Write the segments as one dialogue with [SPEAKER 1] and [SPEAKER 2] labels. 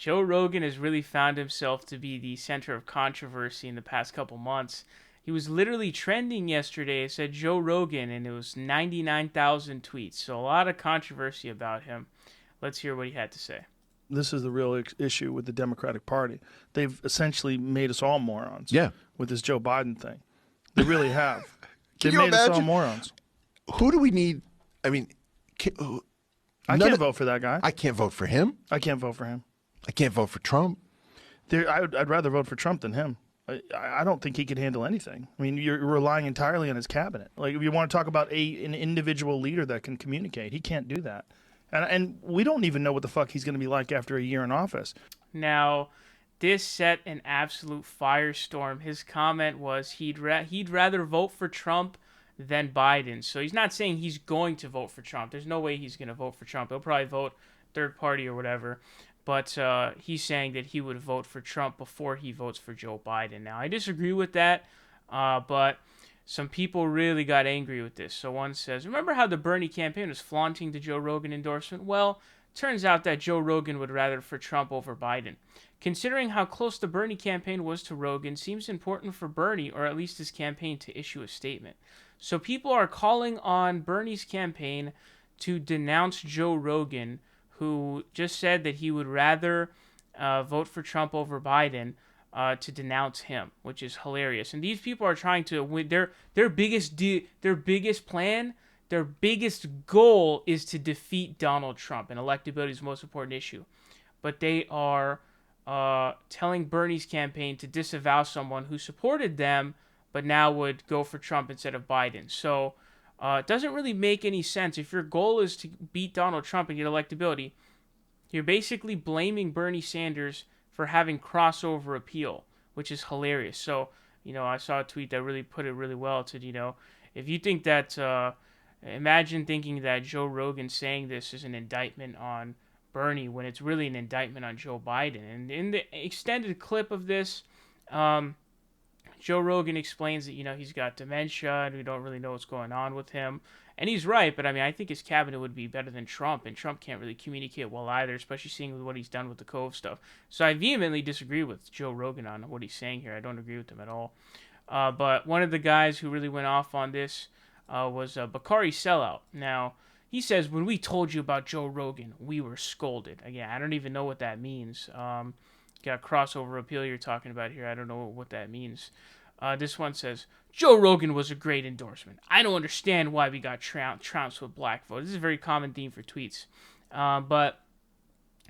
[SPEAKER 1] Joe Rogan has really found himself to be the center of controversy in the past couple months. He was literally trending yesterday. It said Joe Rogan, and it was 99,000 tweets. So a lot of controversy about him. Let's hear what he had to say.
[SPEAKER 2] This is the real issue with the Democratic Party. They've essentially made us all morons.
[SPEAKER 3] Yeah.
[SPEAKER 2] With this Joe Biden thing. They really have.
[SPEAKER 3] Can
[SPEAKER 2] They
[SPEAKER 3] you
[SPEAKER 2] made us all
[SPEAKER 3] imagine?
[SPEAKER 2] morons.
[SPEAKER 3] Who do we need? I mean,
[SPEAKER 2] I can't vote for that guy.
[SPEAKER 3] I can't vote for him.
[SPEAKER 2] I can't vote for him.
[SPEAKER 3] I can't vote for Trump.
[SPEAKER 2] I'd rather vote for Trump than him. I don't think he could handle anything. I mean, you're relying entirely on his cabinet. Like, if you want to talk about an individual leader that can communicate, he can't do that. And we don't even know what the fuck he's going to be like after a year in office.
[SPEAKER 1] Now, this set an absolute firestorm. His comment was he'd rather vote for Trump than Biden. So he's not saying he's going to vote for Trump. There's no way he's going to vote for Trump. He'll probably vote third party or whatever. But he's saying that he would vote for Trump before he votes for Joe Biden. Now, I disagree with that, but some people really got angry with this. So one says, remember how the Bernie campaign was flaunting the Joe Rogan endorsement? Well, turns out that Joe Rogan would rather for Trump over Biden. Considering how close the Bernie campaign was to Rogan, seems important for Bernie, or at least his campaign, to issue a statement. So people are calling on Bernie's campaign to denounce Joe Rogan, who just said that he would rather vote for Trump over Biden, to denounce him, which is hilarious. And these people are trying to win their biggest plan. Their biggest goal is to defeat Donald Trump, and electability is the most important issue. But they are telling Bernie's campaign to disavow someone who supported them, but now would go for Trump instead of Biden. So it doesn't really make any sense. If your goal is to beat Donald Trump and get electability, you're basically blaming Bernie Sanders for having crossover appeal, which is hilarious. So, I saw a tweet that really put it really well. It said, if you think that, imagine thinking that Joe Rogan saying this is an indictment on Bernie when it's really an indictment on Joe Biden. And in the extended clip of this, Joe Rogan explains that, he's got dementia and we don't really know what's going on with him. And he's right, but I think his cabinet would be better than Trump, and Trump can't really communicate well either, especially seeing what he's done with the Cove stuff. So I vehemently disagree with Joe Rogan on what he's saying here. I don't agree with him at all. But one of the guys who really went off on this was Bakari Sellout. Now, he says, when we told you about Joe Rogan, we were scolded. Again, I don't even know what that means. Got crossover appeal you're talking about here. I don't know what that means. This one says, Joe Rogan was a great endorsement. I don't understand why we got trounced with black vote. This is a very common theme for tweets. But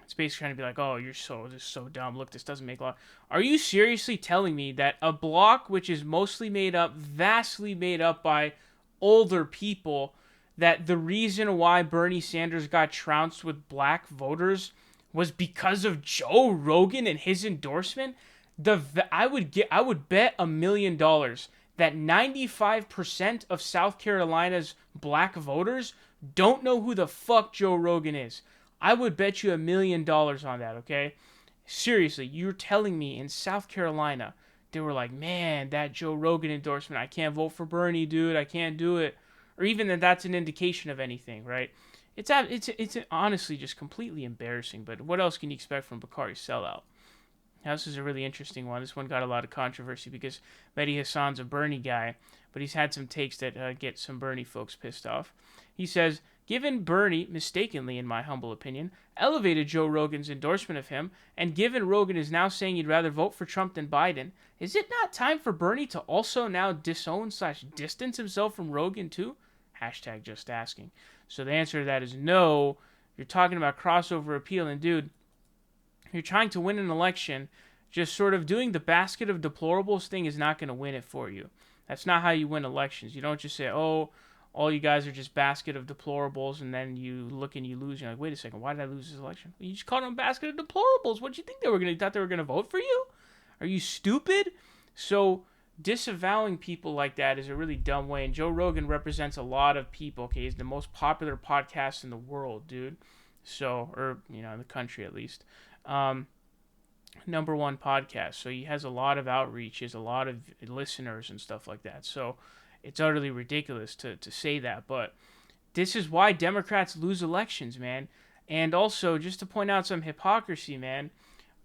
[SPEAKER 1] it's basically trying to be like, oh, this is so dumb. Look, this doesn't make a lot. Are you seriously telling me that a block which is vastly made up by older people, that the reason why Bernie Sanders got trounced with black voters was because of Joe Rogan and his endorsement? I would bet $1 million that 95% of South Carolina's black voters don't know who the fuck Joe Rogan is. I would bet you $1 million on that, okay? Seriously, you're telling me in South Carolina, they were like, man, that Joe Rogan endorsement, I can't vote for Bernie, dude, I can't do it. Or even that's an indication of anything, right? It's honestly just completely embarrassing, but what else can you expect from Bakari Sellout? Now, this is a really interesting one. This one got a lot of controversy because Mehdi Hassan's a Bernie guy, but he's had some takes that get some Bernie folks pissed off. He says, given Bernie, mistakenly in my humble opinion, elevated Joe Rogan's endorsement of him, and given Rogan is now saying he'd rather vote for Trump than Biden, is it not time for Bernie to also now disown/distance himself from Rogan too? Hashtag just asking. So the answer to that is no. You're talking about crossover appeal, and dude, you're trying to win an election, just sort of doing the basket of deplorables thing is not going to win it for you. That's not how you win elections. You don't just say, oh, all you guys are just basket of deplorables, and then you look and you lose. You're like, wait a second, why did I lose this election? You just called them a basket of deplorables. What did you think they were going to? Thought they were going to vote for you? Are you stupid? So disavowing people like that is a really dumb way, and Joe Rogan represents a lot of people. Okay, he's the most popular podcast in the world, dude. So, or in the country at least. Number one podcast. So he has a lot of outreach, he has a lot of listeners and stuff like that. So it's utterly ridiculous to say that. But this is why Democrats lose elections, man. And also, just to point out some hypocrisy, man,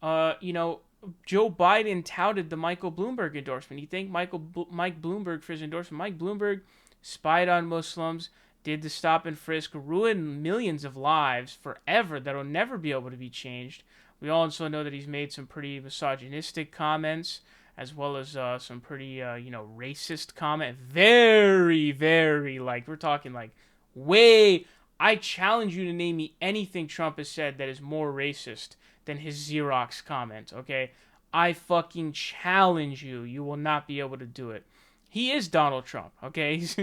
[SPEAKER 1] Joe Biden touted the Michael Bloomberg endorsement. You think Mike Bloomberg for his endorsement? Mike Bloomberg spied on Muslims, did the stop and frisk, ruined millions of lives forever that'll never be able to be changed. We also know that he's made some pretty misogynistic comments, as well as some pretty, racist comment. Very, very, we're talking way. I challenge you to name me anything Trump has said that is more racist than his Xerox comment, okay? I fucking challenge you. You will not be able to do it. He is Donald Trump, okay? This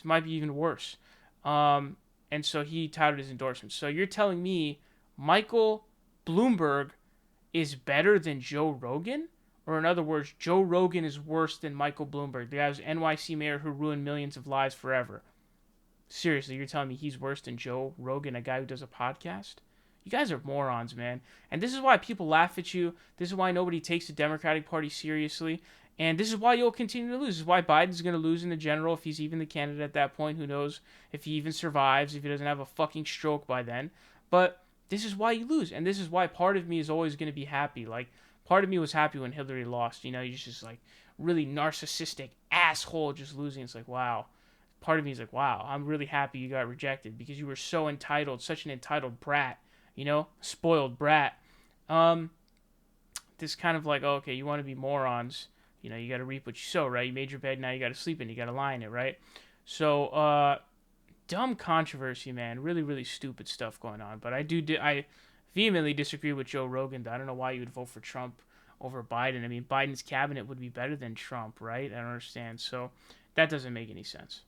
[SPEAKER 1] might be even worse. And so he touted his endorsement. So you're telling me Michael Bloomberg is better than Joe Rogan? Or in other words, Joe Rogan is worse than Michael Bloomberg, the guy who's NYC mayor who ruined millions of lives forever. Seriously, you're telling me he's worse than Joe Rogan, a guy who does a podcast? You guys are morons, man. And this is why people laugh at you. This is why nobody takes the Democratic Party seriously. And this is why you'll continue to lose. This is why Biden's going to lose in the general if he's even the candidate at that point. Who knows if he even survives, if he doesn't have a fucking stroke by then. But this is why you lose. And this is why part of me is always going to be happy. Part of me was happy when Hillary lost. You're just really narcissistic asshole just losing. It's wow. Part of me is wow, I'm really happy you got rejected because you were so entitled, such an entitled brat, spoiled brat. This kind of okay, you want to be morons, you got to reap what you sow, right? You made your bed, now you got to sleep in, you got to lie in it, right? So, dumb controversy, man, really, really stupid stuff going on. But I vehemently disagree with Joe Rogan. I don't know why you would vote for Trump over Biden. I mean, Biden's cabinet would be better than Trump, right? I don't understand. So that doesn't make any sense.